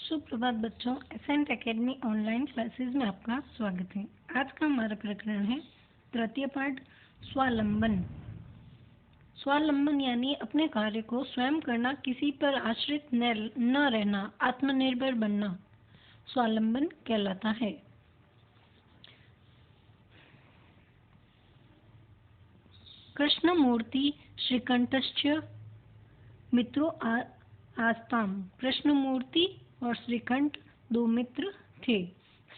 सुप्रभात बच्चों, accent academy online classes में आपका स्वागत है। आज का हमारा प्रकरण है तृतीय पाठ स्वावलंबन। स्वावलंबन यानी अपने कार्य को स्वयं करना, किसी पर आश्रित न रहना, आत्मनिर्भर बनना स्वावलंबन कहलाता है। कृष्णमूर्ति श्रीकंठस्य मित्रों आस्ताम। कृष्णमूर्ति और श्रीकंठ दो मित्र थे।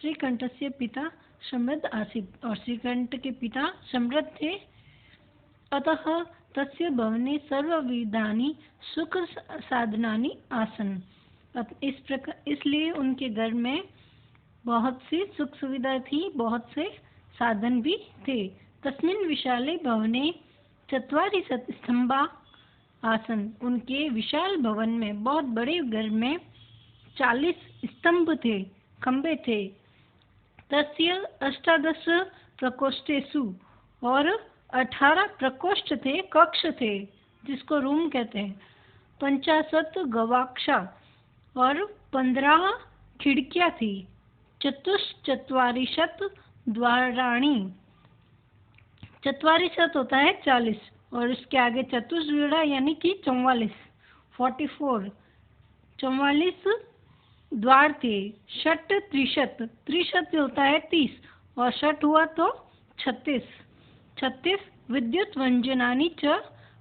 श्रीकंठस्य पिता समृद्ध आसीत् और श्रीकंठ के पिता समृद्ध थे। अतः तस्य भवने सर्वविधानि सुख साधनानि आसन्। इसलिए उनके घर में बहुत सी सुख सुविधा थी, बहुत से साधन भी थे। तस्मिन् विशाले भवने चत्वारि स्तंभा आसन। उनके विशाल भवन में, बहुत बड़े घर में 40 स्तंभ थे, खंबे थे। तस्य 18 प्रकोष्ठेषु, और 18 प्रकोष्ठ थे, कक्ष थे, जिसको रूम कहते हैं। 50 गवाक्षा, और 15 खिड़कियां थी। चतुश्चत्वारिंशत् द्वाराणि। चत्वारिशत होता है 40, और इसके आगे चतुष जुड़ा यानी कि 44, 44 द्वार थे। षट त्रिशत, त्रिशत होता है 30, और षट हुआ तो 36 विद्युत व्यंजनानि च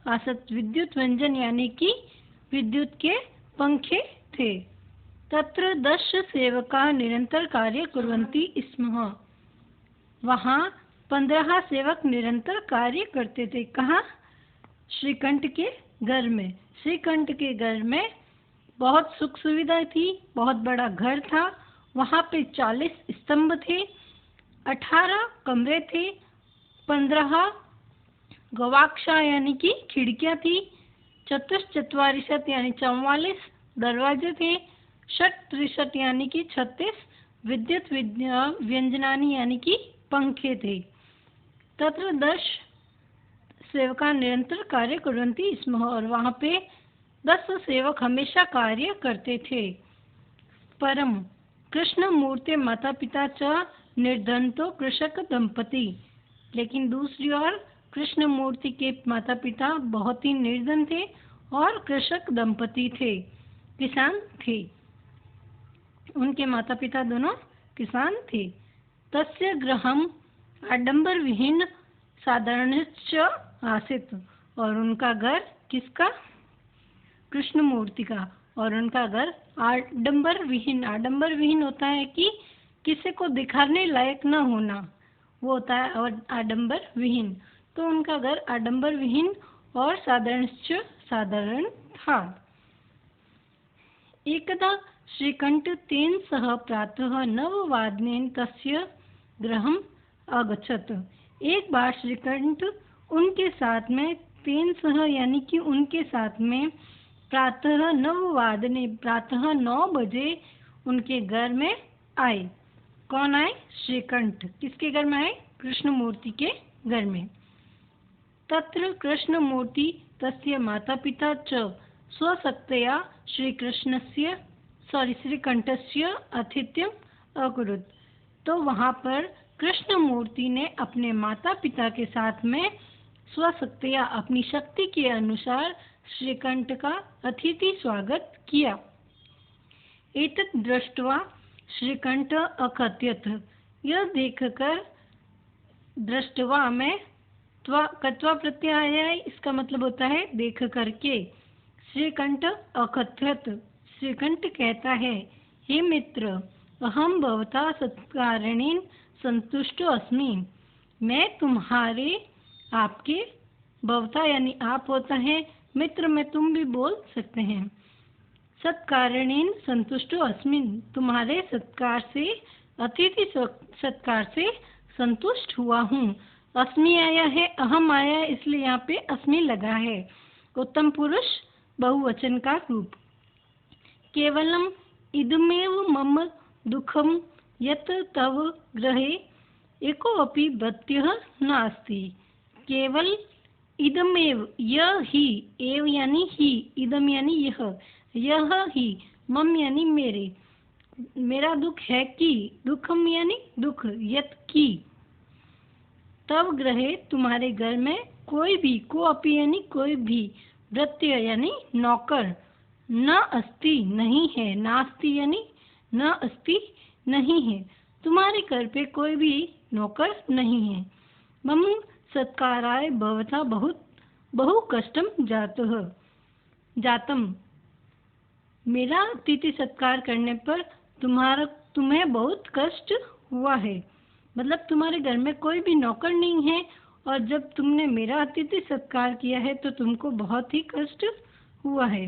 आसत्। विद्युत व्यंजन यानी कि विद्युत के पंखे थे। तत्र 10 सेवका निरंतर कार्य कुर्वन्ति स्म। वहाँ 15 सेवक निरंतर कार्य करते थे। कहाँ? श्रीकंठ के घर में। श्रीकंठ के घर में बहुत सुख सुविधा थी, बहुत बड़ा घर था। वहाँ पे 40 स्तंभ थे, 18 कमरे थे, 15 गवाक्षा यानी कि खिड़कियाँ थी, चतुश्चत्वारिशत यानी 44 दरवाजे थे, षट त्रिशत यानी कि 36 विद्युत व्यंजनानि यानी कि पंखे थे। तत्र 10 सेवका निरंतर कार्य कुर्वन्ति स्म, और वहाँ पे 10 सेवक हमेशा कार्य करते थे। परम कृष्ण मूर्ति माता पिता च निर्धनतो कृषक दंपति। लेकिन दूसरी ओर कृष्ण मूर्ति के माता पिता बहुत ही निर्धन थे और कृषक दंपति थे, किसान थे। उनके माता पिता दोनों किसान थे। तस्य गृहम् आडंबर विहीन साधारणश्च आसीत्। और उनका घर किसका? कृष्ण मूर्ति का। और उनका घर आडंबर विहीन। आडंबर विहीन होता है कि किसी को दिखाने लायक न होना, वो होता है और आडंबर विहीन। तो उनका घर आडंबर विहीन और साधारणश्च साधारण था। एकदा श्रीकंठ तेन सह प्रातः 9 तस्य गृहम् अगच्छत्। एक बार श्रीकंठ उनके साथ में तेन सह यानी कि उनके साथ में प्रातः 9 प्रातः 9 बजे उनके घर में आए। कौन आए? श्रीकंठ। किसके घर में आए? कृष्ण मूर्ति के घर में। तत्र कृष्ण मूर्ति तस्य माता पिता च स्वशक्तया श्रीकंठस्य आतिथ्यम् अकुरुत्। तो वहाँ पर कृष्ण मूर्ति ने अपने माता पिता के साथ में स्वशक्तिया अपनी शक्ति के अनुसार श्रीकंठ का अतिथि स्वागत किया। एतत् दृष्ट्वा श्रीकंठ अकथयत्। यह देखकर, दृष्ट्वा में कत्वा प्रत्यय आया है, इसका मतलब होता है देख करके। श्रीकंठ अकथयत्, श्रीकंठ कहता है, हे मित्र, अहम भवता सत्कारणेन संतुष्टो अस्मि। मैं तुम्हारे, आपके, भवता यानी आप होता है, मित्र में तुम भी बोल सकते हैं। सत्कारणेन संतुष्टो अस्मि, तुम्हारे सत्कार से, अतिथि सत्कार से संतुष्ट हुआ हूँ। अस्मि आया है, अहम आया है, इसलिए यहाँ पे अस्मि लगा है। उत्तम पुरुष बहुवचन का रूप। केवलम इदमेव मम दुखम यत् तव गृहे एको अपि भृत्यः नास्ति। केवल इदमेव, यह ही, एव यानी ही, इदम यानी यह ही, मम यानी मेरे, मेरा दुख है कि, दुखम यानी दुख, यत की, तब ग्रहे तुम्हारे घर में कोई भी, को अपी यानी कोई भी, भृत्य यानी नौकर, न अस्ति नहीं है, नास्ति यानी न अस्ति नहीं है, तुम्हारे घर पे कोई भी नौकर नहीं है। मम सत्काराय भवता बहुत बहु कष्टम जातम, मेरा अतिथि सत्कार करने पर तुम्हें बहुत कष्ट हुआ है। मतलब तुम्हारे घर में कोई भी नौकर नहीं है और जब तुमने मेरा अतिथि सत्कार किया है तो तुमको बहुत ही कष्ट हुआ है।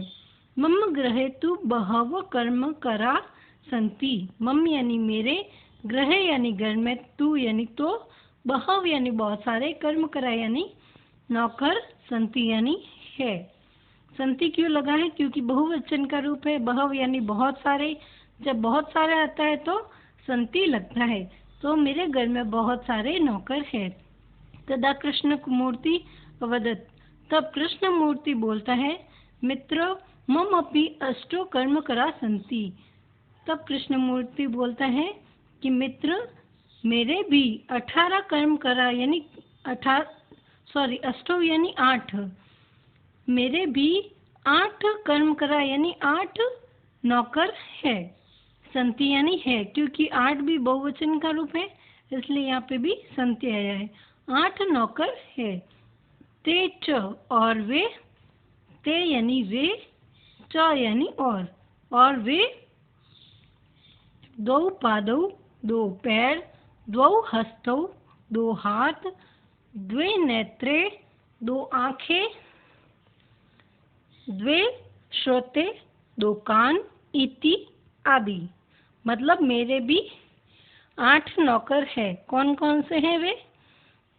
मम गृहे तु बहव कर्म करा संति, मम यानी मेरे, गृह यानी घर में, तू यानी तो, बहव यानी बहुत सारे, कर्म करा यानी नौकर, संति यानी है। संति क्यों लगा है? क्योंकि बहुवचन का रूप है। बहव यानी बहुत सारे, जब बहुत सारे आता है तो संति लगता है। तो मेरे घर में बहुत सारे नौकर हैं। तदा कृष्ण मूर्ति अवदत्, तब कृष्ण मूर्ति बोलता है, मित्र मम अपि अष्टो कर्म करा संति। तब कृष्ण मूर्ति बोलता है कि मित्र मेरे भी 18 कर्म करा यानी 8 यानी 8, मेरे भी 8 कर्म करा यानी 8 नौकर है। संति यानी है, क्योंकि 8 भी बहुवचन का रूप है इसलिए यहाँ पे भी संति आया है। 8 नौकर है। ते च और वे, ते यानी वे, च यानी और वे, दो पादौ 2 पैर, द्वौ हस्तौ 2 हाथ, द्वे नेत्रे 2 आँखें, द्वे श्रोते 2 कान, इति आदि। मतलब मेरे भी 8 नौकर है। कौन कौन से हैं वे?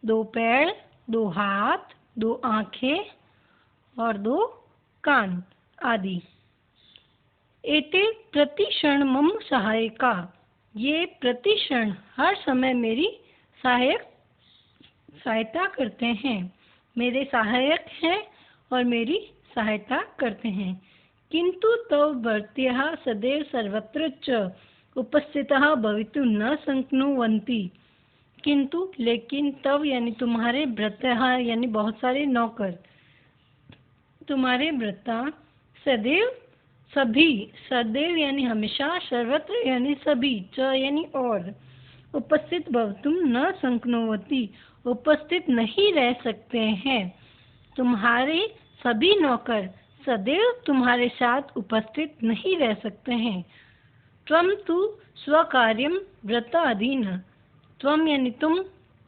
2 पैर, 2 हाथ, 2 आँखें और 2 कान आदि। एते प्रतिक्षण मम सहायका, ये प्रतिक्षण हर समय मेरी सहायता करते हैं, मेरे सहायक हैं और मेरी सहायता करते हैं। किंतु तव भर्त्यः सदैव सर्वत्र च उपस्थितः भवितुं न शक्नुवन्ति, किंतु लेकिन तव यानी तुम्हारे, भृत्यः यानी बहुत सारे नौकर, तुम्हारे भृत्या सदैव सभी, सदैव यानी हमेशा, सर्वत्र यानी सभी, च यानी और, उपस्थित भवितुं न शक्नुवन्ति उपस्थित नहीं रह सकते हैं। तुम्हारे सभी नौकर सदैव तुम्हारे साथ उपस्थित नहीं रह सकते हैं। त्वं तु स्वकार्यं व्रत अधीन, त्वं यानी तुम,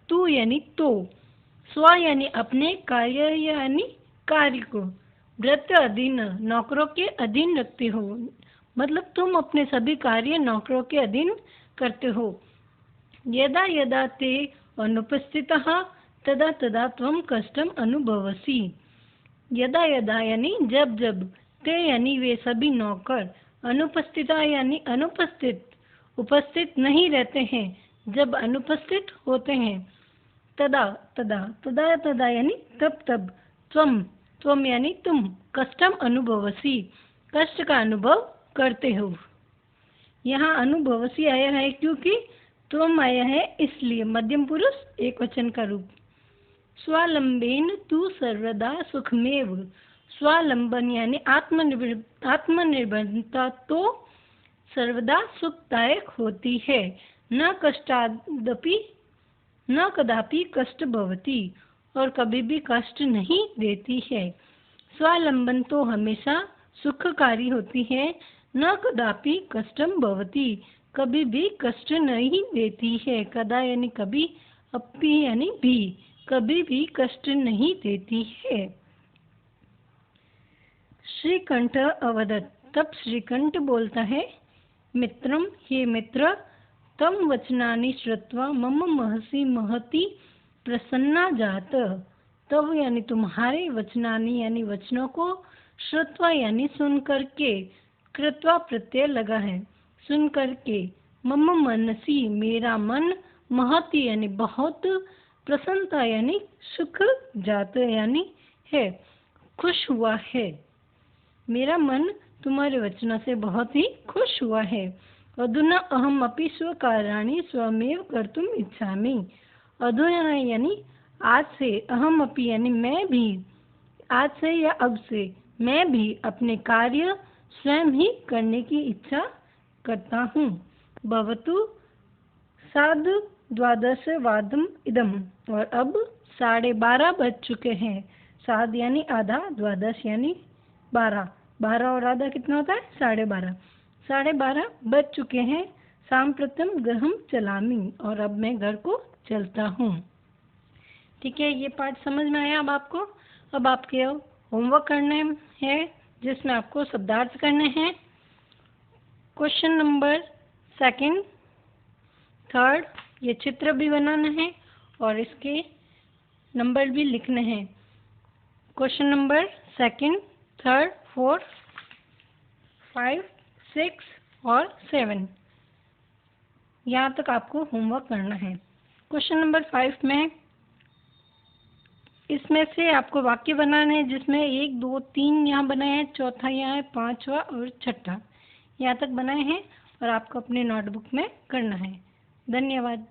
तू यानी तो, स्व यानी अपने, कार्य यानी कार्य को, व्रत अधीन नौकरों के अधीन रखते हो। मतलब तुम अपने सभी कार्य नौकरों के अधीन करते हो। यदा यदा ते अनुपस्थितः तदा तदा त्वं कष्टम अनुभवसि, यदा यदा यानी जब जब, ते यानी वे सभी नौकर, अनुपस्थिता यानी अनुपस्थित, उपस्थित नहीं रहते हैं, जब अनुपस्थित होते हैं, तदा तदा, तदा तदा यानी तब तब, त्वम यानी तुम, कष्टम अनुभवसि कष्ट का अनुभव करते हो। यहाँ अनुभवसि आया है क्योंकि त्वम आया है इसलिए, मध्यम पुरुष एक वचन का रूप। स्वालंबेन तू सर्वदा सुखमेव, स्वालंबन यानी आत्मनिर्भरता तो सर्वदा सुखदायक होती है। न कष्टादपि, न कदापि कष्ट भवति, और कभी भी कष्ट नहीं देती है। स्वालंबन तो हमेशा सुखकारी होती है, न कदापि कष्टम भवति, कभी भी कष्ट नहीं देती है। कदा यानी कभी, अपि यानी भी, कभी भी कष्ट नहीं देती है। श्रीकंठ अवदत्, तब श्रीकंठ बोलता है, मित्रम हे मित्र, तम वचनानि श्रुत्वा मम महसी महति प्रसन्ना जात। तब यानी तुम्हारे वचनानि यानी वचनों को, श्रुत्वा यानी सुन करके, कृत्वा प्रत्यय लगा है, सुन करके, मम मनसी मेरा मन, महति यानी बहुत, प्रसन्नता यानी सुख, जात यानी है, खुश हुआ है। मेरा मन तुम्हारे वचनों से बहुत ही खुश हुआ है। अधुना अहम अपि स्वकार्याणि स्वयमेव कर्तुम इच्छामि। अधुना यानी आज से, अहम अपि यानी मैं भी, आज से या अब से मैं भी अपने कार्य स्वयं ही करने की इच्छा करता हूँ। भवतु सार्धद्वादशवादम इदम। और अब 12:30 बज चुके हैं। सार्ध यानी आधा, द्वादश यानी 12। 12 और आधा कितना होता है? 12:30। 12:30 बज चुके हैं। सांप्रतम गृहम चलामि। और अब मैं घर को चलता हूँ। ठीक है, ये पाठ समझ में आया अब आपको? अब आपके होमवर्क करने हैं जिसमें आपको शब्दार्थ करने हैं। क्वेश्चन नंबर 2, 3 ये चित्र भी बनाना है और इसके नंबर भी लिखने हैं। क्वेश्चन नंबर 2, 3, 4, 5, 6 और 7 यहाँ तक आपको होमवर्क करना है। क्वेश्चन नंबर 5 में इसमें से आपको वाक्य बनाने हैं जिसमें 1, 2, 3 यहाँ बनाए हैं, चौथा यहाँ है, 5वां और 6ठा यहाँ तक बनाए हैं और आपको अपने नोटबुक में करना है। धन्यवाद।